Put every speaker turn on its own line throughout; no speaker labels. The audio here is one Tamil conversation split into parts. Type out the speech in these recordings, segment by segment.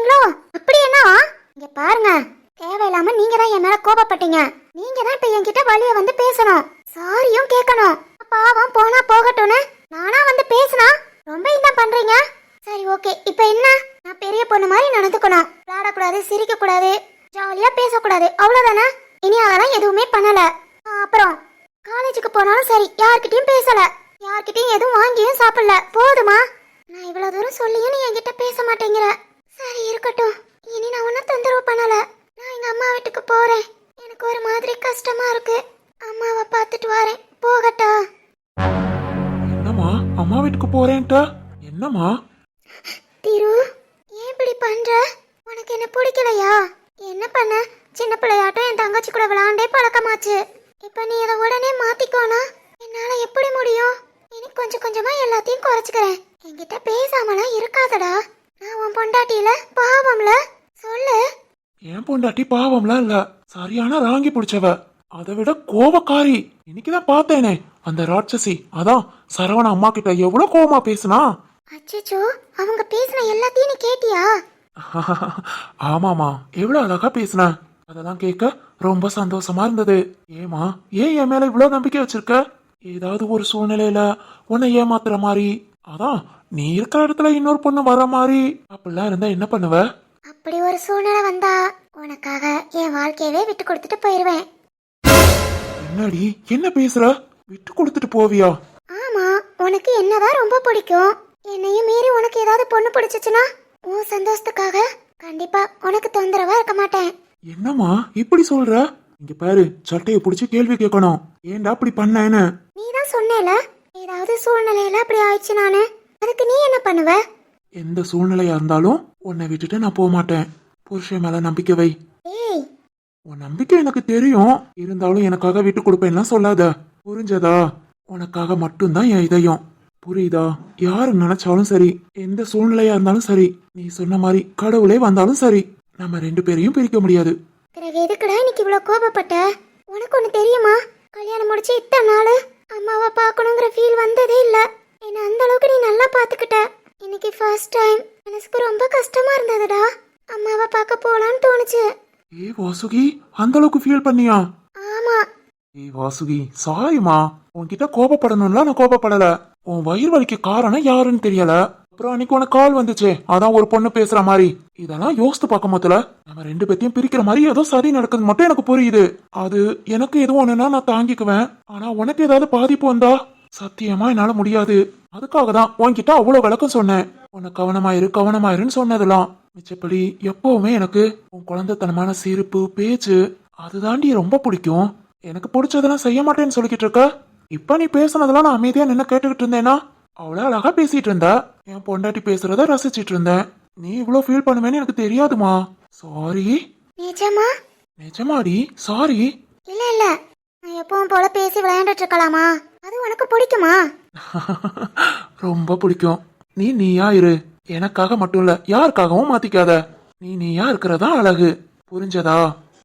போறீங்களோ? அப்படி என்ன? இங்க பாருங்க, தேவையில்லாம நீங்க தான் என் மேல கோபப்பட்டீங்க. நீங்க தான் இப்ப என்கிட்ட வழிய வந்து பேசணும், சாரியும் கேட்கணும். பாவம் போனா போகட்டும்னு நானா வந்து பேசினா ரொம்ப இதான் பண்றீங்க. சரி ஓகே, இப்ப என்ன? நான் பெரிய பொண்ணு மாதிரி நடந்துக்கணும், விளையாடக்கூடாது, சிரிக்க கூடாது, ஜாலியா பேசக்கூடாது, அவ்வளவுதானே? இனி அதெல்லாம் எதுவுமே பண்ணல. அப்புறம் காலேஜுக்கு போனாலும் சரி, யார்கிட்டயும் பேசல, யார்கிட்டயும் எதுவும் வாங்கியும் சாப்பிடல, போதுமா? நான் இவ்வளவு தூரம் சொல்லியும் நீ என்கிட்ட பேச மாட்டேங்கிற. சரி இருக்கட்டும், இனி நான் ஒன்னும் தொந்தரவு பண்ணல. நான் எங்க அம்மா வீட்டுக்கு போறேன். எனக்கு ஒரு மாதிரி கஷ்டமா இருக்கு. அம்மாவை பார்த்துட்டு வரேன், போகட்டா?
என்னம்மா அம்மா வீட்டுக்கு போறேன்ட்ட? என்னம்மா?
திரு, ஏன் இப்படி பண்ற? உனக்கு என்ன பிடிக்கலையா? என்ன பண்ண? சின்ன பிள்ளையாட்டம் என் தங்கச்சி கூட விளையாண்டே பழக்கமாச்சு. இப்ப நீ இதை உடனே மாத்திக்கோனா என்னால எப்படி முடியும்? இனி கொஞ்சம் கொஞ்சமா எல்லாத்தையும் குறைச்சுக்கிறேன். என்கிட்ட பேசாமலாம் இருக்காதடா. நான் உன் பொண்டாட்டியில பாவம்ல, சொல்லு.
என் பொண்டாட்டி பாவம்லாம் இல்ல, சரியான ராங்கி பிடிச்சவ. அதை விட கோபக்காரி. இன்னைக்குதான் பார்த்தேனே அந்த ராட்சசி. அதான் சரவண அம்மா கிட்ட எவ்வளவு கோபமா பேசுனா.
அச்சச்சோ, அவங்க பேசின எல்லாத்தையும் நீ கேட்டியா?
ஆமாமா, எவ்வளவு அழகா பேசுன. அதெல்லாம் கேட்க ரொம்ப சந்தோஷமா இருந்தது. ஏமா, ஏன் என் மேல இவ்வளவு நம்பிக்கை வச்சிருக்க? ஏதாவது ஒரு சூழ்நிலையில உன்னை ஏமாத்துற மாதிரி, அதான் நீ இருக்கிற இடத்துல இன்னொரு பொண்ணு வர மாதிரி அப்படிலாம் இருந்தா என்ன பண்ணுவ?
அப்படி ஒரு சூழ்நிலை வந்தா உனக்காக என் வாழ்க்கையவே விட்டு கொடுத்துட்டு போயிருவேன்.
என்னடி என்ன பேசுற? விட்டு கொடுத்துட்டு போவியா?
ஆமா, உனக்கு என்னதான் ரொம்ப பிடிக்கும். என்னையும் மீறி உனக்கு ஏதாவது பொண்ணு பிடிச்சிச்சுன்னா உன் சந்தோஷத்துக்காக கண்டிப்பா உனக்கு தொந்தரவா இருக்க மாட்டேன்.
என்னம்மா இப்படி சொல்ற? இங்க பாரு, சட்டையை பிடிச்சி கேள்வி கேட்கணும். ஏன்டா அப்படி பண்ணேன்னு?
நீ தான் சொன்னேல, ஏதாவது சூழ்நிலையில அப்படி ஆயிடுச்சு, நானு அதுக்கு நீ என்ன பண்ணுவ?
எந்த சூழ்நிலையா இருந்தாலும் உன்னை விட்டுட்டு நான் போக மாட்டேன். புருஷன் மேல நம்பிக்கை வை.
ஏய்,
உன் நம்பிக்கை எனக்கு தெரியும், இருந்தாலும் எனக்காக விட்டு கொடுப்பேன்னா சொல்லாத, புரிஞ்சதா? உனக்காக மட்டும்தான் என் இதயம், புரியுதா? யாரு நினைச்சாலும் சரி, எந்த சூழ்நிலையா இருந்தாலும் சரி, நீ சொன்ன மாதிரி கடவுளே வந்தாலும் சரி, நம்ம ரெண்டு பேரையும் பிரிக்க முடியாது.
பிறகு எதுக்குடா இன்னைக்கு இவ்வளவு கோபப்பட்ட? உனக்கு ஒண்ணு தெரியுமா? கல்யாணம் முடிச்சு இத்தனை நாள் அம்மாவை பார்க்கணுங்கிற ஃபீல் வந்ததே இல்ல. என்ன அந்த அளவுக்கு நீ நல்லா பாத்துக்கிட்ட. இன்னைக்கு ஃபர்ஸ்ட் டைம் எனக்கு ரொம்ப கஷ்டமா இருந்ததுடா. அம்மாவை பார்க்க போலான்னு தோணுச்சு.
ஏய் வாசுகி, அந்த அளவுக்கு ஃபீல் பண்ணியா?
ஆமா.
ஏய் வாசுகி, சாரிமா. உன்கிட்ட கோபப்படணும்ல நான் கோபப்படல. உன் வயிறு வலிக்கு காரணம் யாருன்னு தெரியல. அப்புறம் அன்னைக்கு உனக்கு கால் வந்துச்சே, அதான் ஒரு பொண்ணு பேசுற மாதிரி. இதெல்லாம் யோசித்து பார்க்கும் போதுல நம்ம ரெண்டு பேத்தையும் பிரிக்கிற மாதிரி ஏதோ சதி நடக்குது மட்டும் எனக்கு புரியுது. அது எனக்கு எதுவும் ஒண்ணுன்னா நான் தாங்கிக்குவேன். ஆனா உனக்கு ஏதாவது பாதிப்பு வந்தா சத்தியமா என்னால முடியாது. அதுக்காக தான் உன்கிட்ட அவ்வளவு விளக்கம் சொன்னேன். உன்னை கவனமாயிரு கவனமாயிருன்னு சொன்னதெல்லாம். மிச்சப்படி எப்பவுமே எனக்கு உன் குழந்தைத்தனமான சிரிப்பு பேச்சு அதுதாண்டி ரொம்ப பிடிக்கும். எனக்கு பிடிச்சதெல்லாம் செய்ய மாட்டேன்னு சொல்லிக்கிட்டு இருக்க. இப்ப நீ பேசுனதெல்லாம் நான் அமைதியா நின்று கேட்டுக்கிட்டு இருந்தேன்னா அவ்வளவு அழகா பேசிட்டு இருந்த. என் பொண்டாட்டி பேசுறத ரசிச்சிட்டு இருந்தேன். நீ இவ்வளவு ஃபீல் பண்ணுவேன்னு எனக்கு தெரியாதுமா. சாரி.
நிஜமா?
நிஜமாடி, சாரி.
இல்ல இல்ல, நான் எப்பவும் போல பேசி விளையாண்டுட்டு இருக்கலாமா? அது உனக்கு பிடிக்குமா?
ரொம்ப பிடிக்கும். நீ நீயா இரு, எனக்காக மட்டும் இல்ல யாருக்காகவும் மாத்திக்காத. நீ நீயா இருக்கிறதா அழகு, புரிஞ்சதா?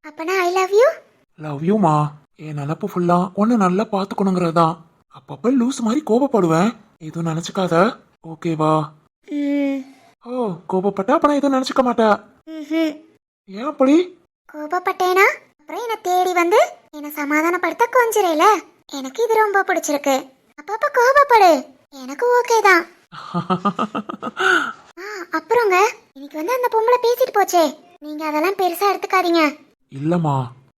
அப்பனா ஐ லவ் யூ.
லவ் யூமா. என் நினப்பு ஃபுல்லா உன்னை நல்லா பாத்துக்கணுங்கிறதான். அப்பப்ப லூஸ் மாதிரி கோபப்படுவேன், எதுவும் நினைச்சுக்காத, ஓகேவா? ஓ, கோபப்பட்ட அப்ப நான் எதுவும் நினைச்சுக்க மாட்டேன். ஏன் அப்படி?
கோபப்பட்டேனா அப்புறம் என்ன தேடி வந்து என்ன சமாதானப்படுத்த கொஞ்சிரேல. எனக்கு இது ரொம்ப பிடிச்சிருக்கு. அப்பப்ப கோபப்படு, எனக்கு ஓகே தான். அப்புறங்க இன்னைக்கு வந்து அந்த பொம்பளை பேசிட்டு போச்சே, நீங்க அதெல்லாம் பெருசா எடுத்துக்காதீங்க.
இல்லம்மா,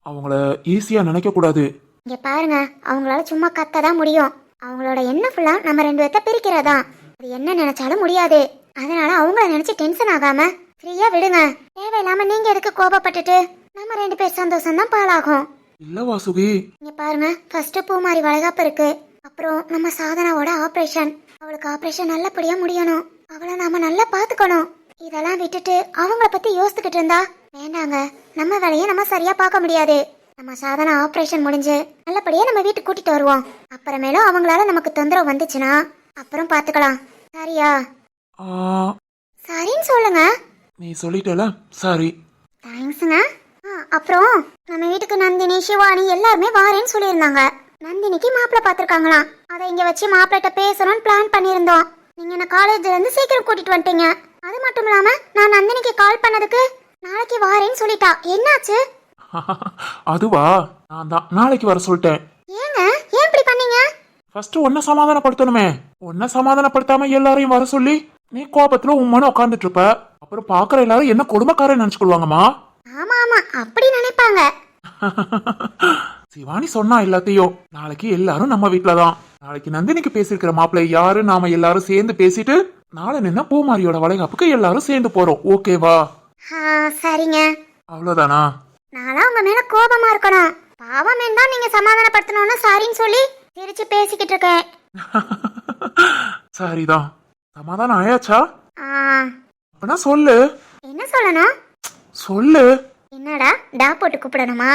அவங்கள ஈஸியா நினைக்க கூடாது.
இங்க பாருங்க, அவங்களால சும்மா கத்த தான் முடியும். அவங்களோட எண்ணம் ஃபுல்லா நம்ம ரெண்டு பேர்த்த பிரிக்கிறதா. அது என்ன நினைச்சாலும் முடியாது. அதனால அவங்கள நினைச்சு டென்ஷன் ஆகாம ஃப்ரீயா விடுங்க. தேவையில்லாம நீங்க எதுக்கு கோபப்பட்டுட்டு? நம்ம ரெண்டு பேர் சந்தோஷம் தான் பாழாகும்.
இல்ல வாசுகி.
இங்க பாருங்க, ஃபர்ஸ்ட் பூமாரி வளைகாப்பு இருக்கு. அப்புறம் நம்ம சாதனாவோட ஆபரேஷன். அவளுக்கு ஆபரேஷன் நல்லபடியா முடியணும். அவளை நாம நல்லா பாத்துக்கணும். இதெல்லாம் விட்டுட்டு அவங்கள பத்தி யோசிச்சுக்கிட்டு இருந்தா வேண்டாங்க. நம்ம வேலையை நம்ம சரியா பார்க்க முடியாது. நம்ம சாதனா ஆபரேஷன் முடிஞ்சு நல்லபடியா நம்ம வீட்டுக்கு கூட்டிட்டு வருவோம். அப்புறமேலும் அவங்களால நமக்கு தொந்தரவு வந்துச்சுன்னா அப்புறம் பாத்துக்கலாம். சரியா? சரின்னு சொல்லுங்க.
நீ சொல்லிட்டல, சரி.
தேங்க்ஸுங்க. அப்புறம் நம்ம வீட்டுக்கு நந்தினி சிவானி எல்லாருமே வாரேன்னு சொல்லியிருந்தாங்க. நந்தினிக்கு மாப்பிள்ள பாத்திருக்காங்களாம். அதை இங்க வச்சு மாப்பிள்ளைட்ட பேசணும்னு பிளான் பண்ணியிருந்தோம். நீங்க என்ன காலேஜ்ல இருந்து சீக்கிரம் கூட்டிட்டு வந்துட்டீங்க. அது மட்டும் இல்லாம நான் நந்தினிக்கு கால் பண்ணதுக்கு நாளைக்கு வாரேன்னு சொல்லிட்டா. என்னாச்சு?
அதுவா, நான் தான் நாளைக்கு வர சொல்லிட்டேன்.
ஏங்க ஏன் இப்படி பண்ணீங்க?
ஃபர்ஸ்ட் உன்னை சமாதானப்படுத்தணுமே. உன்னை சமாதானப்படுத்தாம எல்லாரையும் வர சொல்லி நீ கோபத்துல உம்மனு உட்காந்துட்டு இருப்ப. அப்புறம் பாக்குற எல்லாரும் என்ன கொடுமைக்காரன் நினைச்சுக்கொள்வாங்கம்மா.
ஆமா ஆமா அப்படி நினைப்பாங்க.
சிவானி சொன்னா எல்லாத்தையும். நாளைக்கு எல்லாரும் நம்ம வீட்டுலதான். நாளைக்கு நந்தினிக்கு பேசிருக்கிற மாப்பிள்ளை யாரு நாம எல்லாரும் சேர்ந்து பேசிட்டு நாளை நின்ன பூமாரியோட வளைகாப்புக்கு எல்லாரும் சேர்ந்து போறோம். ஓகேவா?
சரிங்க.
அவ்வளவுதானா?
நாளா உங்க மேல கோபமா இருக்கணும். பாவம் என்ன நீங்க சமாதானப்படுத்தணும்னு சாரின்னு சொல்லி சிரிச்சு பேசிக்கிட்டு இருக்கேன்.
சரிதான். சமாதானம் ஆயாச்சா? அப்பனா சொல்லு.
என்ன சொல்லணும்?
சொல்லு.
என்னடா டா போட்டு கூப்பிடணுமா?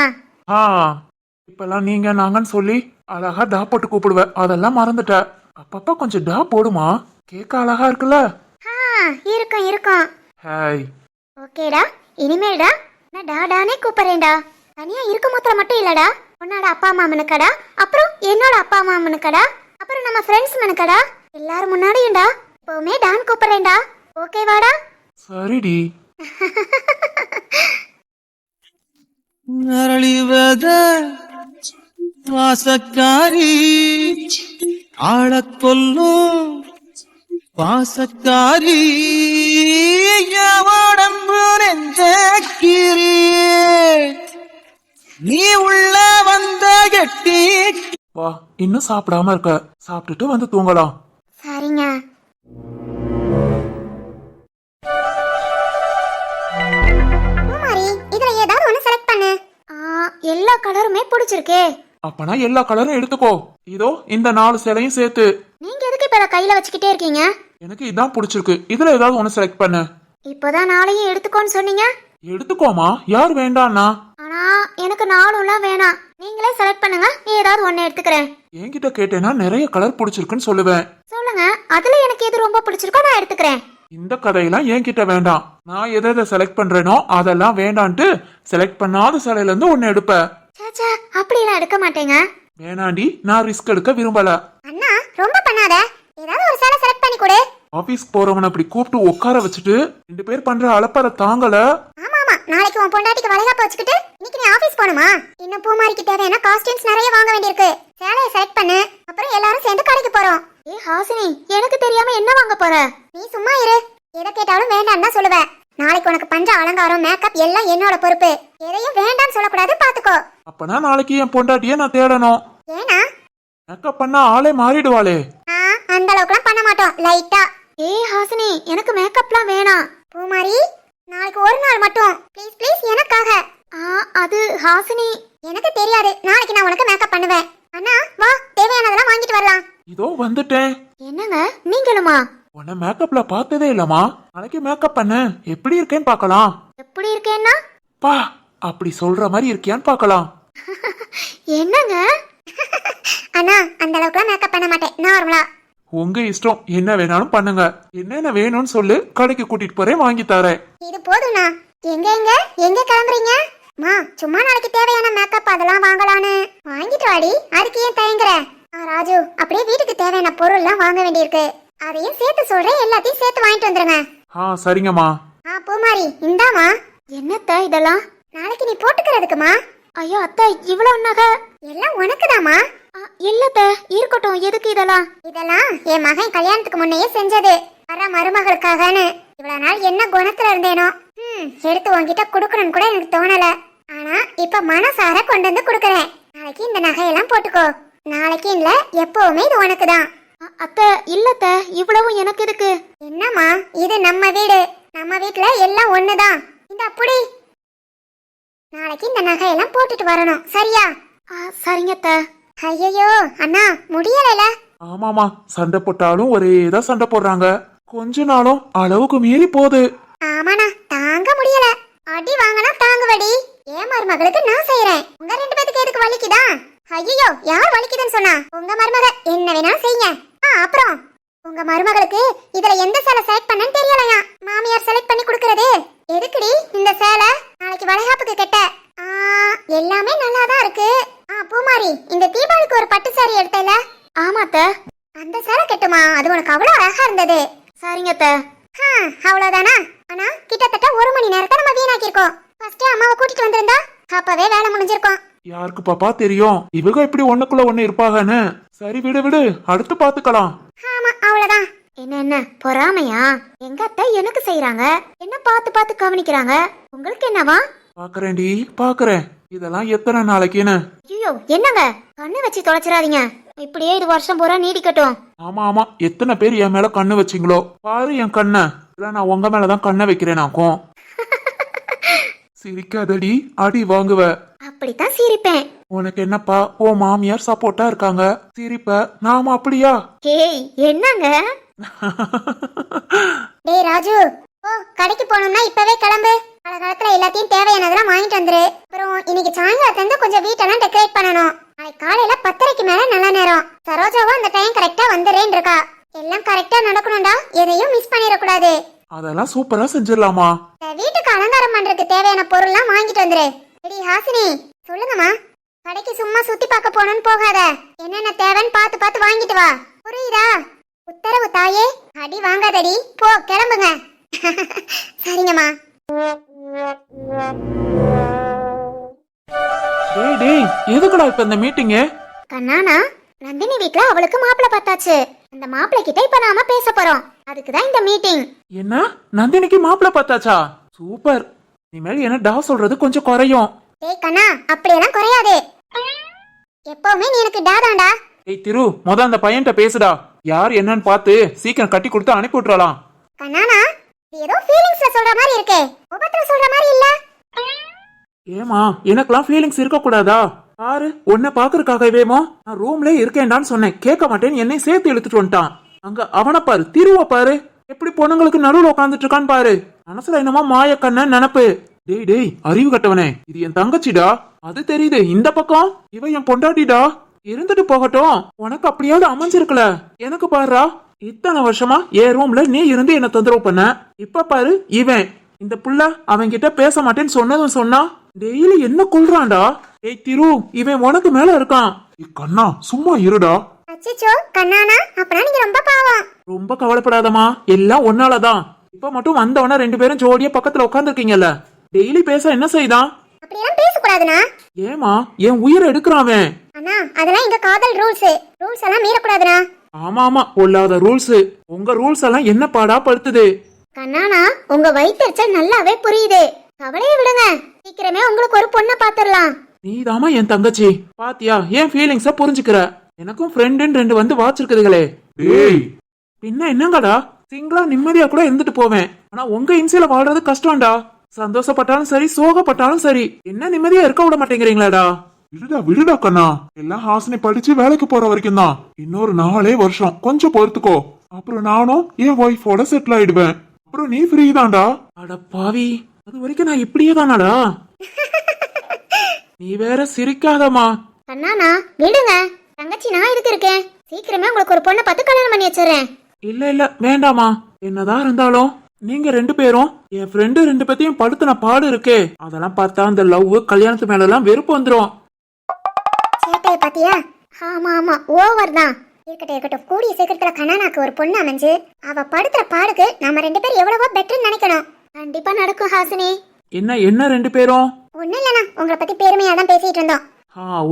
இப்பெல்லாம் நீங்க நாங்கன்னு சொல்லி அழகா டா போட்டு கூப்பிடுவ. அதெல்லாம் மறந்துட்ட. அப்பப்ப கொஞ்சம் டா போடுமா. கேட்க அழகா இருக்குல்ல?
இருக்கும் இருக்கும்.
ஹாய்.
ஓகேடா, இனிமேல்டா நான் டாடானே கூப்பிடுறேன்டா. தனியா இருக்க மாத்திரம் மட்டும் இல்லடா, உன்னோட அப்பா அம்மா மனுக்கடா, அப்புறம் என்னோட அப்பா அம்மா மனுக்கடா, அப்புறம் நம்ம ஃப்ரெண்ட்ஸ் மனுக்கடா, எல்லாரும் முன்னாடியும்டா எப்பவுமே டான் கூப்பிடுறேன்டா. ஓகேவாடா?
சரிடி.
அரளிவத வாசக்காரி ஆளக்கொல்லும் வாசக்காரி உடம்பு நெஞ்சக்கிரி நீ உள்ள வந்த கெட்டி.
வா, இன்னும் சாப்பிடாம இருக்க. சாப்பிட்டுட்டு வந்து தூங்கலாம்.
சரிங்க. பூமாரி, இதுல ஏதாவது ஒன்னு செலக்ட் பண்ணு. எல்லா கலருமே பிடிச்சிருக்கே.
அப்பனா எல்லா கலரும் எடுத்துக்கோ. இதோ இந்த 4 சேலையும் சேர்த்து.
நீங்க எதுக்கு இப்ப கையில வச்சுக்கிட்டே இருக்கீங்க?
எனக்கு இதான் பிடிச்சிருக்கு. இதுல ஏதாவது ஒன்னு செலக்ட் பண்ணு.
இப்போதான் நாளையும் எடுத்துக்கோன்னு சொன்னீங்க.
எடுத்துக்கோமா. யார் வேண்டான்னா?
ஆனா எனக்கு 4லாம் வேணாம். நீங்களே செலக்ட் பண்ணுங்க. ஏதாவது ஒன்னு எடுத்துக்கிறேன்.
என்கிட்ட கேட்டேன்னா நிறைய கலர் பிடிச்சிருக்குன்னு சொல்லுவேன்.
சொல்லுங்க, அதுல எனக்கு எது ரொம்ப பிடிச்சிருக்கோ நான் எடுத்துக்கிறேன்.
இந்த கதையெல்லாம் என்கிட்ட வேண்டாம். நான் எதை செலக்ட் பண்றேனோ அதெல்லாம் வேண்டான்ட்டு செலக்ட் பண்ணாத சேலையில இருந்து ஒன்னு எடுப்ப.
சாச்சா, அப்படியெல்லாம் எடுக்க மாட்டேங்க.
வேணாண்டி, நான் ரிஸ்க் எடுக்க விரும்பல.
அண்ணா ரொம்ப பண்ணாத. ஏதாவது ஒரு சேலை செலக்ட் பண்ணி கொடு.
ஆபீஸ் போறவன அப்படி கூப்பிட்டு உட்கார வச்சுட்டு 2 பேர் பண்ற அலப்பற தாங்கல.
ஆமா ஆமா, நாளைக்கு உன் பொண்டாட்டிக்கு வளைகாப்பு வச்சுக்கிட்டு இன்னைக்கு நீ ஆபீஸ் போணுமா? இன்னும் பூமாரிக்கு தேவையான காஸ்டியூம்ஸ் நிறைய வாங்க வேண்டியிருக்கு. சேலையை செலக்ட் பண்ணு, அப்புறம் எல்லாரும் சேர்ந்து கடைக்கு போறோம். ஏ ஹாசினி, எனக்கு தெரியாம என்ன வாங்க போற? நீ சும்மா இரு. எதை கேட்டாலும் வேண்டாம் தான் சொல்லுவேன். நாளைக்கு உனக்கு பஞ்ச அலங்காரம் மேக்கப் எல்லாம் என்னோட பொறுப்பு. எதையும் வேண்டாம்னு சொல்லக்கூடாது, பாத்துக்கோ.
அப்பனா நாளைக்கு என் பொண்டாட்டியே நான் தேடணும்.
ஏனா
மேக்கப் பண்ணா ஆளே மாறிடுவாளே.
அந்த அளவுக்குலாம் பண்ண மாட்டோம், லைட்டா. ஏய் ஹாசினி, எனக்கு மேக்கப்லாம் வேணாம். பூமாரி, நாளைக்கு ஒரு நாள் மட்டும் ப்ளீஸ் ப்ளீஸ் எனக்காக. அது ஹாசினி, எனக்கு தெரியாது. நாளைக்கு நான் உனக்கு மேக்கப் பண்ணுவேன். அண்ணா வா, தேவையானதெல்லாம் வாங்கிட்டு வரலாம்.
இதோ வந்துட்டேன்.
என்னங்க நீங்களுமா?
உன்னை மேக்கப்ல பார்த்ததே இல்லமா. நாளைக்கு மேக்கப் பண்ணு. எப்படி இருக்கேன்னு பார்க்கலாம்.
எப்படி இருக்கேன்னா?
பா, அப்படி சொல்ற மாதிரி இருக்கியான்னு பார்க்கலாம்.
என்னங்க? அண்ணா அந்த அளவுக்குலாம் மேக்கப் பண்ண மாட்டேன், நார்மலா.
உங்க இஷ்டம். என்ன வேணாலும் பண்ணுங்க. என்னென்ன வேணும்னு சொல்லு, கடைக்கு கூட்டிட்டு போறேன், வாங்கி தரேன்.
இது போதும்ண்ணா. எங்க எங்க எங்க கிளம்புறீங்க? மா, சும்மா நாளைக்கு தேவையான மேக்கப் அதெல்லாம் வாங்கலான்னு. வாங்கிட்டு வாடி, அதுக்கு ஏன் தயங்குற? ராஜு, அப்படியே வீட்டுக்கு தேவையான பொருள்லாம் வாங்க வேண்டியிருக்கு. அதையும் சேர்த்து சொல்றேன், எல்லாத்தையும் சேர்த்து வாங்கிட்டு வந்துருங்க.
சரிங்கம்மா.
பூமாரி, இந்தாமா. என்னத்த இதெல்லாம்? நாளைக்கு நீ போட்டுக்கிறதுக்குமா? ஐயோ அத்தை, இவ்வளவு நகை எல்லாம் உனக்குதாமா? இல்லத்த, இருக்கட்டும். எதுக்கு இதெல்லாம்? இதெல்லாம் என் மகன் கல்யாணத்துக்கு முன்னையே செஞ்சது, வர மருமகளுக்காகன்னு. இவ்வளவு நாள் என்ன குணத்துல இருந்தேனோ, எடுத்து உன்கிட்ட குடுக்கணும்னு கூட எனக்கு தோணல. ஆனா இப்ப மனசார கொண்டு வந்து குடுக்கறேன். நாளைக்கு இந்த நகையெல்லாம் போட்டுக்கோ. நாளைக்கு இல்ல, எப்பவுமே இது உனக்குதான். அத்தை இல்லத்த, இவ்வளவு எனக்கு எதுக்கு? என்னம்மா, இது நம்ம வீடு. நம்ம வீட்டுல எல்லாம் ஒண்ணுதான். இந்த அப்படி நாளைக்கு இந்த நகையெல்லாம் போட்டுட்டு வரணும், சரியா? சரிங்கத்த. ஐயோ அண்ணா, முடியல.
ஆமாமா, சண்டை போட்டாலும் ஒரேதான் சண்டை போடுறாங்க. கொஞ்ச நாளும் அளவுக்கு மீறி போகுது.
ஆமாண்ணா, தாங்க முடியல. அடி வாங்கினா தாங்குவடி. ஏன் மருமகளுக்கு நான் செய்யறேன். உங்க 2 பேத்துக்கு எதுக்கு வலிக்குதா? ஐயோ, யார் வலிக்குதுன்னு சொன்னா? உங்க மருமக என்ன வேணா செய்ய. அப்புறம் உங்க மருமகளுக்கு இதுல எந்த சேலை செலக்ட் பண்ணன்னு தெரியலையா? மாமியார் செலக்ட் பண்ணி கொடுக்கறது. எதுக்குடி இந்த சேலை? நாளைக்கு வளைகாப்புக்கு கெட்ட. எல்லாமே நல்லாதான் இருக்கு. பூமாரி, இந்த தீபாவளிக்கு ஒரு பட்டு சாரி எடுத்தல? ஆமாத்த. அந்த சேலை கெட்டுமா? அது உனக்கு அவ்வளவு அழகா இருந்தது. சரிங்கத்த. அவ்வளவுதானா? ஆனா கிட்டத்தட்ட 1 மணி நேரத்தை நம்ம வீணாக்கிருக்கோம். ஃபர்ஸ்ட் அம்மாவை கூட்டிட்டு வந்திருந்தா அப்பவே வேலை முடிஞ்சிருக்கும்.
யாருக்கு பாப்பா தெரியும் இவங்க இப்படி ஒண்ணுக்குள்ள ஒண்ணு இருப்பாங்கன்னு. சரி விடு விடு, அடுத்து பாத்துக்கலாம்.
ஆமா அவ்வளவுதான். என்ன பொறாமையா? எங்க அத்தை எனக்கு செய்யறாங்க, என்ன பார்த்து பார்த்து கவனிக்கிறாங்க. உங்களுக்கு என்னவா?
பாக்குறேன்டி பாக்குறேன். இதெல்லாம் எத்தனை நாளைக்குன்னு.
ஐயோ என்னங்க, கண்ணு வச்சு தொலைச்சிடாதீங்க. இப்படியே இது வருஷம் பூரா நீடிக்கட்டும்.
ஆமா ஆமா, எத்தனை பேர் என் மேல கண்ணு வச்சீங்களோ. பாரு என் கண்ண. இல்ல நான் உங்க மேலதான் கண்ணை வைக்கிறேனாக்கும். சிரிக்காதடி, அடி வாங்குவ.
அப்படித்தான் சிரிப்பேன்.
உனக்கு என்னப்பா, ஓ மாமியார் சப்போர்ட்டா இருக்காங்க, சிரிப்ப. நாம அப்படியா?
ஏய் என்னங்க? டேய் ராஜு, ஓ கடைக்கு போகணும்னா இப்பவே கிளம்பு. காலகாலத்துல எல்லாத்தையும் தேவையானதெல்லாம் வாங்கிட்டு வந்துரு. அப்புறம் இன்னைக்கு சாயங்காலத்துல இருந்து கொஞ்சம் வீட்டெல்லாம் டெக்கரேட் பண்ணணும். நாளைக்கு காலையில 10:30க்கு மேல நல்ல நேரம். சரோஜாவும் அந்த டைம் கரெக்டா வந்துடுறேன்னு இருக்கா. எல்லாம் கரெக்டா நடக்கணும்டா, எதையும் மிஸ் பண்ணிடக்கூடாது.
அதெல்லாம் சூப்பரா செஞ்சிடலாமா?
வீட்டுக்கு அலங்காரம் பண்றதுக்கு தேவையான பொருள்லாம் வாங்கிட்டு வந்துரு. எடி ஹாசினி, சொல்லுங்கம்மா. கடைக்கு சும்மா சுத்தி பார்க்க போகணும்னு போகாத. என்னென்ன தேவைன்னு பார்த்து பார்த்து வாங்கிட்டு வா. புரியுதா? உத்தரவு தாயே. அடி வாங்காதடி, போ கிளம்புங்க. சரிங்கம்மா.
டேய் டேய், எதுக்குடா இப்ப இந்த மீட்டிங்?
கண்ணானா, நந்தினி வீட்ல அவளுக்கு மாப்பிள்ளை பார்த்தாச்சு. அந்த மாப்பிள்ளை கிட்ட இப்ப நாம பேச போறோம். அதுக்குதான் இந்த மீட்டிங்.
என்ன, நந்தினிக்கு மாப்பிள்ள பார்த்தாச்சா? சூப்பர். இனிமேல் என்ன டா சொல்றது கொஞ்சம் குறையும்.
டேய் கண்ணா, அப்படியெல்லாம் குறையாது. எப்பவுமே நீ எனக்கு டாதாண்டா.
ஏய் திரு, அந்த பையன்கிட்ட பேசுடா. யார் என்னன்னு பார்த்து சீக்கிரம் கட்டி கொடுத்து அனுப்பி விட்டுறலாம்.
கண்ணானா, ஏதோ ஃபீலிங்ஸ்ல சொல்ற மாதிரி இருக்கே, கோபத்துல சொல்ற மாதிரி இல்ல.
ஏமா, எனக்கெல்லாம் ஃபீலிங்ஸ் இருக்க கூடாதா? பாரு, உன்னை பாக்குறதுக்காகவேமோ நான் ரூம்ல இருக்கேன்டான்னு சொன்னேன். கேட்க மாட்டேன்னு என்னை சேர்த்து இழுத்துட்டு வந்துட்டான். அங்க அவனை பாரு, திருவ பாரு, எப்படி பொண்ணுங்களுக்கு நடுவுல உட்காந்துட்டு இருக்கான்னு பாரு. மனசுல என்னமோ மாயக்கண்ண நினப்பு. டேய் டேய், அறிவு கட்டவனே, இது என் தங்கச்சிடா. அது தெரியுது. இந்த பக்கம் இவ என் பொண்டாட்டிடா. இருந்துட்டு போகட்டும், உனக்கு அப்படியாவது அமைஞ்சிருக்கல. எனக்கு பாருடா, இத்தனை வருஷமா என் ரூம்ல நீ இருந்து என்ன தொந்தரவு பண்ண. இப்ப பாரு, இவன் இந்த புள்ள அவன்கிட்ட பேச மாட்டேன்னு சொன்னதும் சொன்னா டெய்லி என்ன கொள்றான்டா. ஏய் திரு, இவன் உனக்கு மேல இருக்கான். கண்ணா சும்மா இருடா.
அச்சச்சோ கண்ணானா, அப்பனா நீங்க ரொம்ப பாவம்.
ரொம்ப கவலைப்படாதமா, எல்லாம் ஒன்னாலதான். இப்ப மட்டும் வந்தவன 2 பேரும் ஜோடியா பக்கத்துல உட்காந்துருக்கீங்கல்ல. டெய்லி பேச என்ன செய்தான்?
அப்படியெல்லாம் பேசக்கூடாதுனா.
ஏமா, என் உயிரை எடுக்கிறான்.
அண்ணா, அதெல்லாம் எங்க காதல் ரூல்ஸ். ரூல்ஸ் எல்லாம் மீறக்கூடாதுனா.
ஆமா ஆமா, பொல்லாத ரூல்ஸ். உங்க ரூல்ஸ் எல்லாம் என்ன பாடா படுத்துது.
கண்ணானா, உங்க வயிற்றுச்சல் நல்லாவே புரியுது. கவலையை விடுங்க, சீக்கிரமே உங்களுக்கு ஒரு பொண்ணை பாத்துடலாம்.
நீதாமா என் தங்கச்சி. பாத்தியா, என் ஃபீலிங்ஸ புரிஞ்சுக்கிற. எனக்கும் ஃப்ரெண்டுன்னு 2 வந்து வாச்சிருக்குதுகளே. டேய், பின்ன என்னங்கடா, சிங்கிளா நிம்மதியா கூட இருந்துட்டு போவேன். ஆனா உங்க இன்சில வாழ்றது கஷ்டம்டா. சந்தோஷப்பட்டாலும் சரி, சோகப்பட்டாலும் சரி, என்ன நிம்மதியா இருக்க விட மாட்டேங்கிறீங்களாடா. விடுடா விடுடா கண்ணா, எல்லாம் ஹாசினி படிச்சு வேலைக்கு போற வரைக்கும் தான். இன்னொரு 4 வருஷம் கொஞ்சம் பொறுத்துக்கோ. அப்புறம் நானும் என் ஒய்ஃபோட செட்டில் ஆயிடுவேன். அப்புறம் நீ ஃப்ரீ தான்டா. அட பாவி, அது வரைக்கும் நான் இப்படியே தானாடா. நீ வேற சிரிக்காதமா.
கண்ணானா விடுங்க, தங்கச்சி நான் இதுக்கு இருக்கேன். சீக்கிரமே உங்களுக்கு ஒரு பொண்ணை பார்த்து கல்யாணம் பண்ணி வச்சிடுறேன்.
இல்ல இல்ல வேண்டாமா. என்னதான் இருந்தாலும் நீங்க 2 பேரும் என் ஃப்ரெண்டு 2 பேத்தையும் படுத்தின பாடு இருக்கே. அதெல்லாம் பார்த்தா அந்த லவ் கல்யாணத்து மேல எல்லாம் வெறுப்பு வந்துரும்.
சேட்டைய பாத்தியா? ஆமா ஆமா, ஓவர் தான். இருக்கட்டும் இருக்கட்டும், கூடிய சீக்கிரத்துல கண்ணானாக்கு ஒரு பொண்ணு அமைஞ்சு அவ படுத்துற பாடுக்கு நாம 2 பேரும் எவ்வளவோ பெட்டர்னு நினைக்கணும். கண்டிப்பா நடக்கும் ஹாசினி.
என்ன என்ன 2 பேரும்?
ஒண்ணு இல்லனா, உங்களை பத்தி பெருமையா தான் பேசிட்டு இருந்தோம்.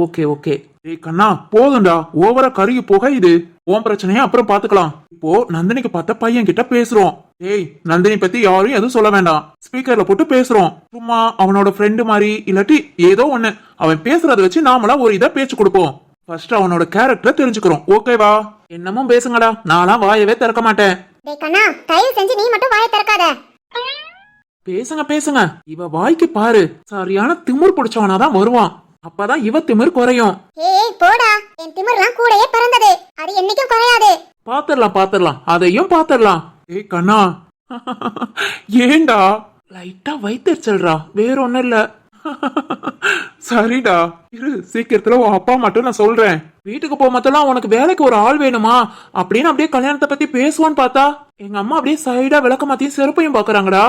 Okay okay. ஏய் கண்ணா, போதும்டா, ஓவரா கருகி போக. இது உன் பிரச்சனையா, அப்புறம் பாத்துக்கலாம். இப்போ நந்தினிக்கு பார்த்த பையன் கிட்ட பேசுறோம். ஏய், நந்தினி பத்தி யாரும் எதுவும் சொல்ல வேண்டாம். ஸ்பீக்கர்ல போட்டு பேசுறோம். சும்மா அவனோட ஃப்ரெண்டு மாதிரி இல்லாட்டி ஏதோ ஒண்ணு அவன் பேசுறத வச்சு நாமளா ஒரு இதா பேச்சு கொடுப்போம். ஃபர்ஸ்ட் அவனோட கேரக்டரை தெரிஞ்சுக்கிறோம். ஓகேவா? என்னமும் பேசுங்கடா, நான்லாம் வாயவே திறக்க மாட்டேன்.
டேய் கண்ணா, தயவு செஞ்சு நீ மட்டும் வாயை திறக்காத.
பேசுங்க பேசுங்க. இவ வாய்க்கு பாரு, சரியான திமிர் பிடிச்சவனாதான் வருவான். அப்பதான் இவ திமிர் குறையும்.
ஏய் போடா, என் திமிர்லாம் கூடயே பிறந்தது, அது என்னைக்கும் குறையாது.
பாத்துரலாம் பாத்துரலாம், அதையும் பாத்துரலாம். ஏய் கண்ணா, ஏண்டா லைட்டா வயிற்றுச்சல்றா, வேற ஒண்ணும் இல்ல. சரிடா, இரு, சீக்கிரத்துல உன் அப்பா மட்டும் நான் சொல்றேன். வீட்டுக்கு போகும்போதெல்லாம் உனக்கு வேலைக்கு ஒரு ஆள் வேணுமா அப்படின்னு அப்படியே கல்யாணத்தை பத்தி பேசுவான்னு பார்த்தா எங்க அம்மா அப்படியே சைடா விளக்கமாத்தையும் செருப்பையும் பாக்குறாங்கடா.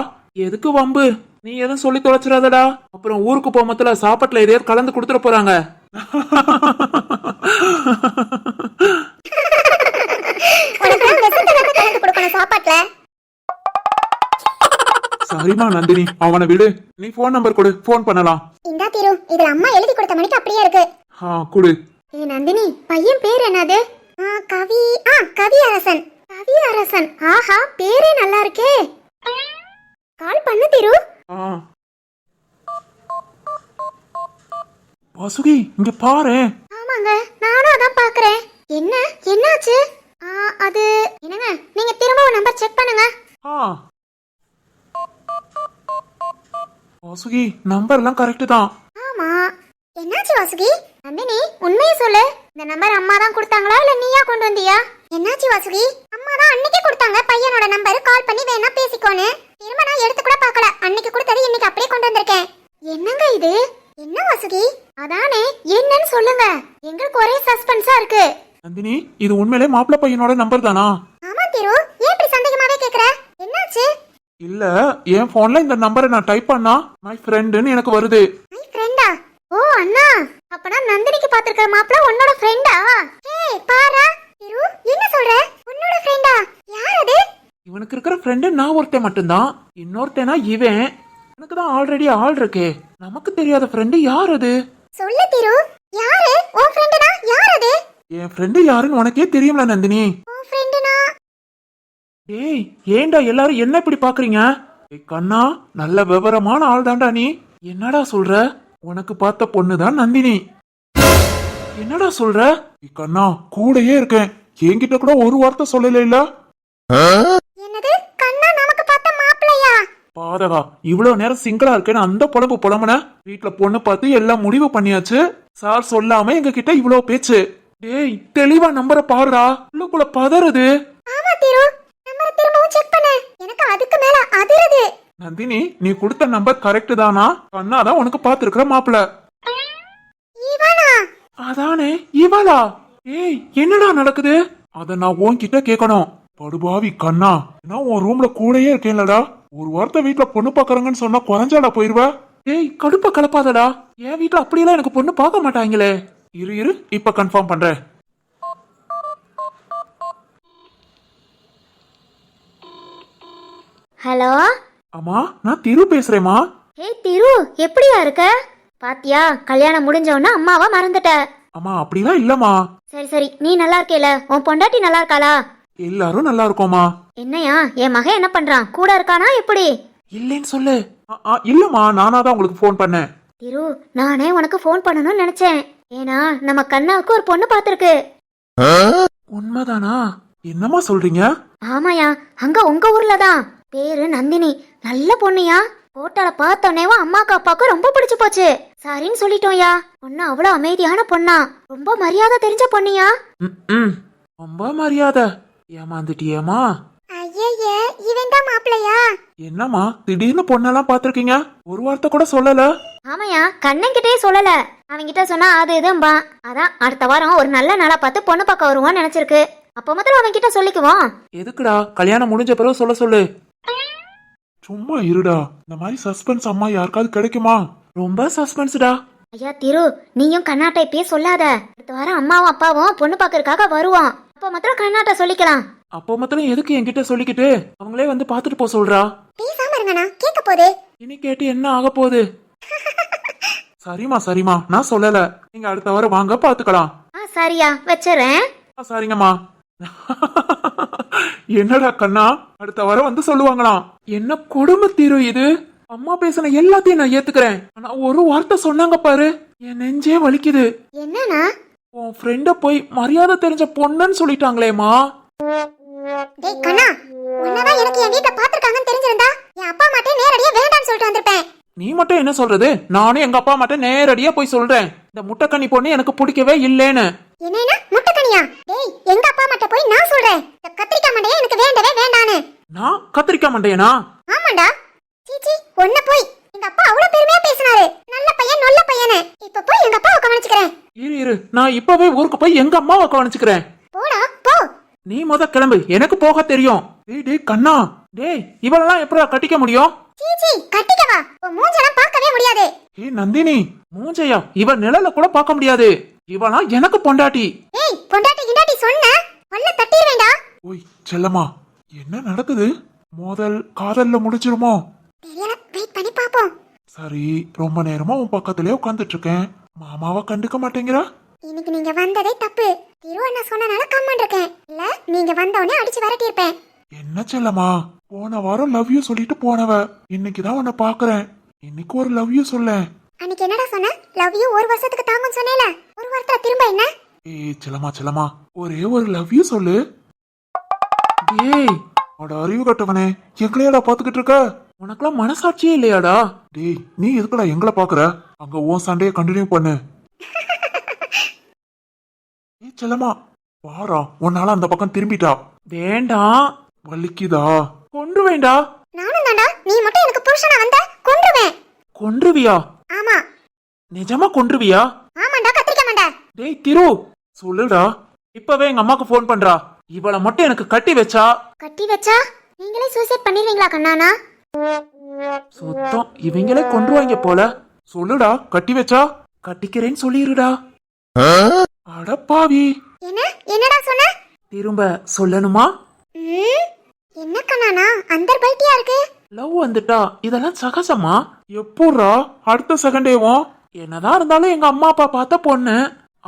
எதுக்கு வம்பு? நீ எதுவும் சொல்லி தொலைச்சிடாதடா. அப்புறம் ஊருக்கு போகும்போதுல சாப்பாட்டுல எதையாவது கலந்து கொடுத்துட போறாங்க.
சாப்பாட்டுல
சரிம்மா நந்தினி, அவனை விடு. நீ போன் நம்பர் கொடு, போன் பண்ணலாம்.
இந்தா திரு, இதுல அம்மா எழுதி கொடுத்த மணிக்கு அப்படியே இருக்கு.
குடு.
ஏ நந்தினி, பையன் பேர் என்னது? கவி கவி அரசன். கவி அரசன், ஆஹா பேரே நல்லா இருக்கே. கால் பண்ணு திரு.
வாசுகி, இங்க பாரு.
ஆமாங்க, நானும் அதான் பாக்குறேன். என்னாச்சு? அது என்னங்க, நீங்க திரும்பவும் நம்பர் செக் பண்ணுங்க.
வாசுகி, நம்பர் எல்லாம் கரெக்ட் தான்.
ஆமா, என்னாச்சு வாசுகி? நந்தினி, உண்மையை சொல்லு. இந்த நம்பர் அம்மா தான் கொடுத்தாங்களா இல்ல நீயா கொண்டு வந்தியா? என்னாச்சு வாசுகி? அம்மா தான் அன்னைக்கே கொடுத்தாங்க பையனோட நம்பர், கால் பண்ணி வேணா பேசிக்கோன்னு. திரும்ப நான் எடுத்து கூட பார்க்கல. அன்னைக்கு கொடுத்தது இன்னைக்கு அப்படியே கொண்டு வந்திருக்கேன். என்னங்க இது? என்ன வாசுகி? அதானே, என்னன்னு சொல்லுங்க. எங்களுக்கு ஒரே சஸ்பென்ஸா இருக்கு.
நந்தினி, இது உண்மையிலே மாப்பிள்ளை பையனோட நம்பர் தானா?
ஆமா திரு, ஏன் இப்படி சந்தேகமாவே கேக்குற? என்னாச்சு?
இல்ல, என் போன்ல இந்த நம்பரை நான் டைப் பண்ணா மை ஃப்ரெண்டுன்னு எனக்கு வருது.
மை ஃப்ரெண்டா? ஓ அண்ணா, அப்பனா நந்தினிக்கு பாத்துக்கிற மாப்பிள்ள உன்னோட ஃப்ரெண்டா? ஏய் பாரா திரு, என்ன சொல்ற? உன்னோட ஃப்ரெண்டா? யார் அது?
இவனுக்கு இருக்கிற ஃப்ரெண்டு நான் ஒருத்தன் மட்டும்தான். இன்னொருத்தனா இவன். எனக்கு தான் ஆல்ரெடி ஆள் இருக்கே. நமக்கு தெரியாத ஃப்ரெண்டு யார் அது?
சொல்லு திரு, யாரு உன் ஃப்ரெண்டுனா? யார் அது?
என் ஃப்ரெண்டு யாருன்னு உனக்கே தெரியும்ல நந்தினி.
உன் ஃப்ரெண்டுனா?
ஏய், ஏன்டா எல்லாரும் என்ன இப்படி பாக்குறீங்க? ஏய் கண்ணா, நல்ல விவரமான ஆள் தான்டா நீ. என்னடா சொல்ற? உனக்கு பார்த்த பொண்ணுதான் நந்தினி. என்னடா சொல்ற? ஏய் கண்ணா, கூடயே இருக்கேன். என்கிட்ட கூட ஒரு வார்த்தை சொல்லல இல்ல.
என்னது? கண்ணா நமக்கு பார்த்த மாப்பிள்ளையா?
பாதகா, இவ்வளவு நேரம் சிங்கிளா இருக்கேன்னு அந்த பொழப்பு புலம்புன. வீட்டுல பொண்ணு பார்த்து எல்லாம் முடிவு பண்ணியாச்சு. சார் சொல்லாம எங்க கிட்ட இவ்வளவு பேச்சு. டேய், தெளிவா நம்பரை பாருடா. உள்ளுக்குள்ள பதறுது.
ஆமா திரு, நம்பர் திரும்பவும் செக் பண்ணு. எனக்கு அதுக்கு மேல அதிருது.
நந்தினி, நீ கொடுத்த நம்பர் கரெக்ட் தானா? கண்ணாதான் உனக்கு பாத்துருக்கிற மாப்பிள்ள.
இவனா?
அதானே இவளா? ஏய், என்னடா நடக்குது? அத நான் உன்கிட்ட கேட்கணும். படுபாவி கண்ணா, நான் உன் ரூம்ல கூடயே இருக்கேன்லடா. ஒரு வார்த்தை வீட்டுல பொண்ணு பாக்குறாங்கன்னு சொன்னா குறைஞ்சாடா போயிருவ. ஏய், கடுப்ப கலப்பாதடா. என் வீட்டுல அப்படியெல்லாம் எனக்கு பொண்ணு பார்க்க மாட்டாங்களே. இரு இப்ப கன்ஃபார்ம் பண்றேன்.
ஹலோ
அம்மா, நான் திரு பேசுறேம்மா.
ஏய் திரு, எப்படியா இருக்க? பாத்தியா, கல்யாணம் முடிஞ்சவன அம்மாவா மறந்துட்ட.
அம்மா அப்படிலாம் இல்லம்மா.
சரி, நீ நல்லா இருக்கேல? உன் பொண்டாட்டி நல்லா இருக்காளா?
எல்லாரும் நல்லா இருக்கோமா.
என்னையா, என் மகன் என்ன பண்றான்? கூட இருக்கானா எப்படி?
இல்லேன்னு சொல்லு. இல்லம்மா, நானாதான் உங்களுக்கு போன் பண்ணேன்.
திரு, நானே உனக்கு போன் பண்ணணும்னு நினைச்சேன். ஏன்னா நம்ம கண்ணாவுக்கு ஒரு பொண்ணு பாத்துருக்கு.
உண்மைதானா? என்னம்மா சொல்றீங்க?
ஆமாயா, அங்க உங்க ஊர்ல தான். பேரு நந்தினி, நல்ல பொண்ணுயா. போட்டோல பார்த்தோன்னேவா அம்மாக்கு அப்பாவுக்கு ரொம்ப பிடிச்சு போச்சு. சரின்னு சொல்லிட்டோம்யா. பொண்ணு அவ்வளவு அமைதியான பொண்ணா, ரொம்ப மரியாதை தெரிஞ்ச பொண்ணுயா.
ரொம்ப மரியாதை. ஏமாந்துட்டியேமா?
ஐயே, இவன் தான் மாப்பிள்ளையா?
என்னம்மா திடீர்னு பொண்ணெல்லாம் பாத்திருக்கீங்க? ஒரு வார்த்தை கூட சொல்லல.
ஆமாயா, கண்ணன்கிட்டே சொல்லல. அவன்கிட்ட சொன்னா அது இதும்பா. அதான் அடுத்த வாரம் ஒரு நல்ல நாளா பார்த்து பொண்ணு பார்க்க வருவான்னு நினைச்சிருக்கு. அப்ப முதல்ல அவன்கிட்ட சொல்லிக்குவோம்.
எதுக்குடா? கல்யாணம் முடிஞ்ச பிறகு சொல்ல சொல்லு. சும்மா இருடா. இந்த மாதிரி சஸ்பென்ஸ் அம்மா யாருக்காவது கிடைக்குமா? ரொம்ப சஸ்பென்ஸ்டா.
ஐயா திரு, நீயும் கண்ணாட்டை இப்பயே சொல்லாத. அடுத்த வாரம் அம்மாவும் அப்பாவும் பொண்ணு பாக்கறதுக்காக வருவான். அப்ப மாத்திரம் கண்ணாட்ட சொல்லிக்கலாம்.
அப்போ மாத்திரம் எதுக்கு என்கிட்ட சொல்லிக்கிட்டு? அவங்களே வந்து பாத்துட்டு போ சொல்றா.
பேசாம இருங்கண்ணா, கேட்க போதே.
இனி கேட்டு என்ன ஆக போகுது? சரிம்மா, நான் சொல்லல. நீங்க அடுத்த வாரம் வாங்க பாத்துக்கலாம்.
சரியா, வச்சுறேன்.
சரிங்கம்மா. என்னடா கண்ணா, அடுத்த வாரம் வந்து சொல்லுவாங்களாம். என்ன கொடுமை தீரு இது. அம்மா பேசின எல்லாத்தையும் நான் ஏத்துக்கிறேன். ஆனா ஒரு வார்த்தை சொன்னாங்க பாரு, என் நெஞ்சே வலிக்குது.
என்னன்னா?
உன் ஃப்ரெண்ட போய் மரியாதை தெரிஞ்ச பொண்ணுன்னு சொல்லிட்டாங்களேமா.
டேய் கண்ணா, உன்னதான் எனக்கு என் வீட்ல பாத்துட்டாங்கன்னு தெரிஞ்சிருந்தா என் அப்பா அம்மாட்டே நேரடியா வேண்டாம்னு சொல்லிட்டு வந்திருப்பேன்.
நீ மட்டும் என்ன சொல்றது? நானும் எங்க அப்பா அம்மாட்ட நேரடியா போய் சொல்றேன், இந்த முட்டைக்கண்ணி பொண்ணு எனக்கு பிடிக்கவே இல்லேன்னு.
என்னன்னா முட்டைக்கண்ணியா? டேய், எங்க அப்பா அம்மாட்ட போய் நான் சொல்றேன், இந்த கத்திரிக்காய் மண்டையே எனக்கு வேண்டவே வேண்டான்னு.
நான் கத்திரிக்காய் மண்டையனா?
ஆமாண்டா. சீச்சி, ஒன்ன போய் எங்க அப்பா அவ்வளவு பெருமையா பேசினாரு. நல்ல பையன், நல்ல பையனு. இப்ப போய் எங்க அப்பாவை கவனிச்சுக்கிறேன்.
இரு, நான் இப்பவே ஊருக்கு போய் எங்க அம்மாவை கவனிச்சுக்கிறேன்.
போடா போ.
நீ முத கிளம்பு, எனக்கு போக தெரியும். டேய் கண்ணா, டேய் இவளெல்லாம் எப்படா கட்டிக்க முடியும்?
சீச்சி, கட்டிக்கவா? உன் மூஞ்செல்லாம் பார்க்கவே முடியாது.
ஏய் நந்தினி, மூஞ்சையா? இவ நிழல கூட பார்க்க முடியாது. இவனா எனக்கு பொண்டாட்டி.
ஏய், பொண்டாட்டி கிண்டாட்டி சொன்ன பல்ல தட்டிடுவேண்டா.
ஓய் செல்லம்மா, என்ன நடக்குது? மோதல் காதல்ல முடிச்சிருமோ?
தெரியல, வெயிட் பண்ணி பாப்போம்.
சரி, ரொம்ப நேரமா உன் பக்கத்திலே உட்காந்துட்டு இருக்கேன். மாமாவை கண்டுக்க மாட்டேங்கிறா?
இன்னைக்கு நீங்க வந்ததே தப்பு. திரு அண்ணா சொன்னனால கம்மன் இருக்கேன். இல்ல நீங்க வந்த உடனே அடிச்சு விரட்டி இருப்பேன்.
என்ன செல்லம்மா, போன வாரம் லவ் யூ சொல்லிட்டு போனவ, இன்னைக்குதான் உன்னை பாக்குறேன். இன்னைக்கு ஒரு லவ் யூ சொல்ல.
அன்னைக்கு என்னடா சொன்ன? லவ் யூ ஒரு வருஷத்துக்கு தாங்கும்னு சொன்னேல, ஒரு வாரத்துல திரும்ப என்ன?
ஏய் செல்லம்மா, ஒரே ஒரு லவ் யூ சொல்லு. டேய், அட அறிவு கட்டவனே, எங்களையாடா பாத்துக்கிட்டு இருக்க? உனக்கெல்லாம் மனசாட்சியே இல்லையாடா? டேய், நீ எதுக்குடா எங்களை பாக்குற? அங்க உன் சண்டைய கண்டினியூ பண்ணு. ஏய் செல்லம்மா, வாரா, உன்னால அந்த பக்கம் திரும்பிட்டா. வேண்டாம், வலிக்குதா? கொன்றுவேண்டா.
நானும் தான்டா, நீ மட்டும் எனக்கு புருஷனா வந்த கொன்றுவேன்.
கொன்றுவியா?
ஆமா.
நிஜமா கொன்றுவியா?
ஆமாண்டா, கத்திரிக்க மாட்டேன்.
டேய் திரு, சொல்லுடா. இப்பவே எங்க அம்மாக்கு போன் பண்றா. இவள மட்டும் எனக்கு கட்டி வச்சா.
கட்டி வச்சா நீங்களே சூசைட் பண்ணிடுவீங்களா கண்ணானா?
சுத்தம், இவங்களே கொன்றுவாங்க போல. சொல்லுடா, கட்டி வச்சா? கட்டிக்கிறேன்னு சொல்லிருடா. அடப்பாவி,
என்னடா சொன்ன?
திரும்ப சொல்லணுமா?
என்ன கண்ணானா அந்த பைட்டியா இருக்கு?
லவ் வந்துட்டா இதெல்லாம் சகஜமா? எப்போரா அடுத்த செகண்டேவும்? என்னதான் இருந்தாலும் எங்க அம்மா அப்பா பார்த்த பொண்ணு.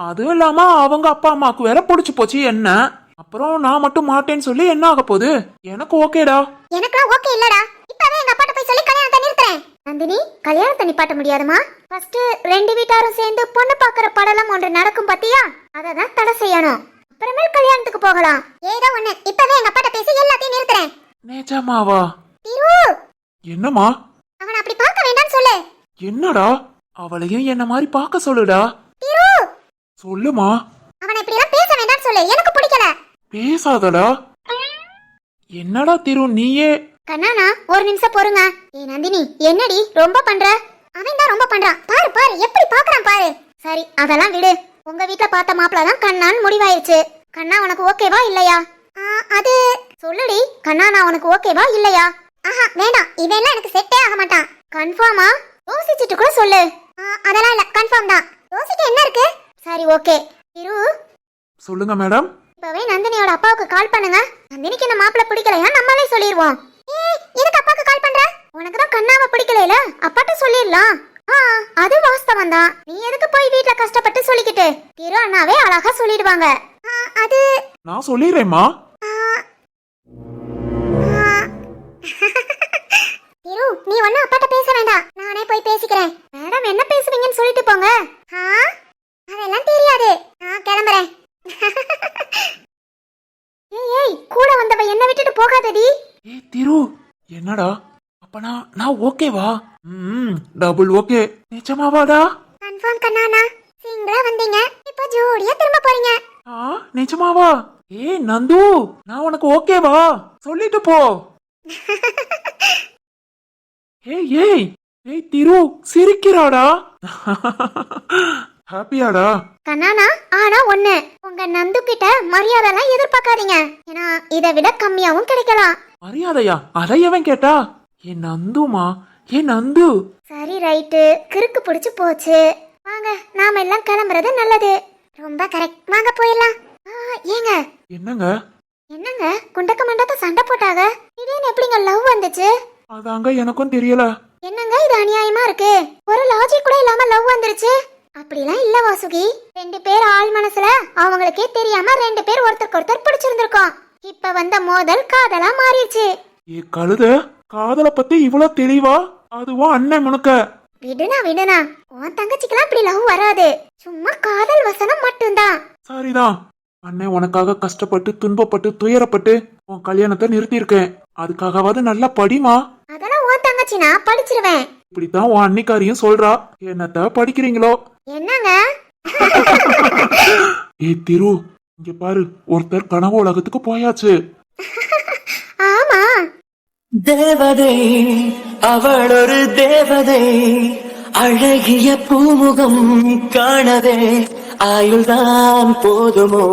அதுவும் இல்லாம அவங்க அப்பா அம்மாக்கு வேற பிடிச்சு போச்சு என்ன. அப்புறம் நான் மட்டும் மாட்டேன்னு சொல்லி என்ன ஆக போகுது? எனக்கு ஓகேடா.
எனக்குலாம் ஓகே இல்லடா. இப்பவே எங்க அப்பாட்ட போய் சொல்லி கல்யாணத்தை நிறுத்துறேன். நந்தினி, கல்யாணத்தை நிப்பாட்ட முடியாதுமா. ஃபர்ஸ்ட் ரெண்டு வீட்டாரும் சேர்ந்து பொண்ணு பாக்குற படலம் ஒன்று நடக்கும் பாத்தியா, அததான் தடை செய்யணும். அப்புறமேல் கல்யாணத்துக்கு போகலாம். ஏதோ ஒண்ணு, இப்பவே எங்க அப்பாட்ட பேசி எல்லாத்தையும் நிறுத்துறேன்.
நிஜமாவா?
திரு,
என்னம்மா?
அவன் அப்படி பார்க்க வேண்டாம்னு சொல்லு.
என்னடா, அவளையும் என்ன மாதிரி பார்க்க சொல்லுடா.
திரு,
சொல்லுமா.
அவனை இப்படி எல்லாம் பேச வேண்டாம்னு சொல்லு, எனக்கு பிடிக்கல.
பேசாதடா. என்னடா திரு நீயே?
கண்ணானா, ஒரு நிமிஷம் பொறுங்க. ஏ நந்தினி, என்னடி ரொம்ப பண்ற? அவன் தான் ரொம்ப பண்றான். பாரு பாரு எப்படி பாக்குறான் பாரு. சரி, அதெல்லாம் விடு. உங்க வீட்ல பார்த்த மாப்பிள தான் கண்ணான்னு முடிவாயிருச்சு. கண்ணா உனக்கு ஓகேவா இல்லையா? அது சொல்லுடி. கண்ணா நான் உனக்கு ஓகேவா இல்லையா? ஆஹா வேண்டாம், இவன் எனக்கு செட்டே ஆக மாட்டான். கன்ஃபார்மா? யோசிச்சுட்டு கூட சொல்லு. அதெல்லாம் இல்ல, கன்ஃபார்ம் தான். யோசிக்க என்ன இருக்கு? சரி ஓகே. திரு,
சொல்லுங்க மேடம்.
இப்பவே நந்தினியோட அப்பாவுக்கு கால் பண்ணுங்க. நந்தினிக்கு இந்த மாப்பிள பிடிக்கலையா நம்மளே சொல்லிடுவோம். எதுக்கு அப்பாவுக்கு கால் பண்ற? உனக்கு தான் கண்ணாவை பிடிக்கலையில, அப்பாட்ட சொல்லிடலாம். அது வாஸ்தவம் தான். நீ எதுக்கு போய் வீட்ல கஷ்டப்பட்டு சொல்லிக்கிட்டு? திரு அண்ணாவே அழகா சொல்லிடுவாங்க. அது
நான் சொல்லிடுறேம்மா.
திரு, நீ ஒன்னும் அப்பாட்ட பேச வேண்டாம், நானே போய் பேசிக்கிறேன். மேடம் என்ன பேசுவீங்கன்னு சொல்லிட்டு போங்க. அதெல்லாம் தெரியாது, நான் கிளம்புறேன். ஏய் கூட வந்தவ என்ன விட்டுட்டு போகாதடி.
ஏய் திரு, என்னடா? அப்பனா நான் ஓகேவா? Double okay. நிஜமாவாடா?
கன்ஃபார்ம் கண்ணானா. சிங்கிளா வந்தீங்க, இப்போ ஜோடியா திரும்ப போறீங்க.
நிஜமாவா? ஏய் நந்து, நான் உனக்கு ஓகேவா? சொல்லிட்டு போ. ஏய் ஏய் ஏய் திரு, சிரிக்கிறாடா. ஹாப்பியாடா?
கண்ணானா, ஆனா ஒண்ணு, உங்க நந்து கிட்ட மரியாதைலாம் எதிர்பார்க்காதீங்க. ஏன்னா இதை விட கம்மியாவும் கிடைக்கலாம்.
மரியாதையா? அதை எவன் கேட்டா? ஏ நந்துமா, ஏ நந்து.
சரி ரைட்டு, கிறுக்கு பிடிச்சு போச்சு. வாங்க, நாம எல்லாம் கிளம்புறது நல்லது. ரொம்ப கரெக்ட், வாங்க போயிடலாம். ஏங்க
என்னங்க?
என்னங்க குண்டக்க மண்டக்க சண்டை போட்டாங்க, திடீர்னு எப்படிங்க லவ் வந்துச்சு?
அதாங்க எனக்கும் தெரியல.
என்னங்க இது அநியாயமா இருக்கு. ஒரு லாஜிக் கூட இல்லாம லவ் வந்துருச்சு. அப்படிலாம் இல்ல வாசுகி. ரெண்டு பேர் ஆள் மனசுல அவங்களுக்கே தெரியாம ரெண்டு பேர் ஒருத்தருக்கு ஒருத்தர் பிடிச்சிருந்திருக்கோம். இப்ப வந்த மோதல் காதலா மாறிடுச்சு.
ஏ கழுத, காதல பத்தி இவ்வளவு தெளிவா? அதுவும் அண்ணன் முனுக்க.
விடுனா, உன் தங்கச்சிக்கெல்லாம் இப்படி லவ் வராது. சும்மா காதல் வசனம் மட்டும்தான்.
சரிதான், அண்ணன் உனக்காக கஷ்டப்பட்டு துன்பப்பட்டு துயரப்பட்டு உன் கல்யாணத்தை நிறுத்தி இருக்கேன். அதுக்காகவாது நல்லா படிமா.
அதெல்லாம் உன் தங்கச்சி, நான் படிச்சிருவேன்.
இப்படித்தான் உன் அன்னிக்காரியும் சொல்றா. என்னத்த படிக்கிறீங்களோ?
என்னங்க?
ஏ திரு, இங்க பாரு, ஒருத்தர் கனவு உலகத்துக்கு போயாச்சு.
ஆமா,
தேவதை அவள் ஒரு தேவதை, அழகிய பூமுகம் காணவே ஆயுள்தான் போதுமோ?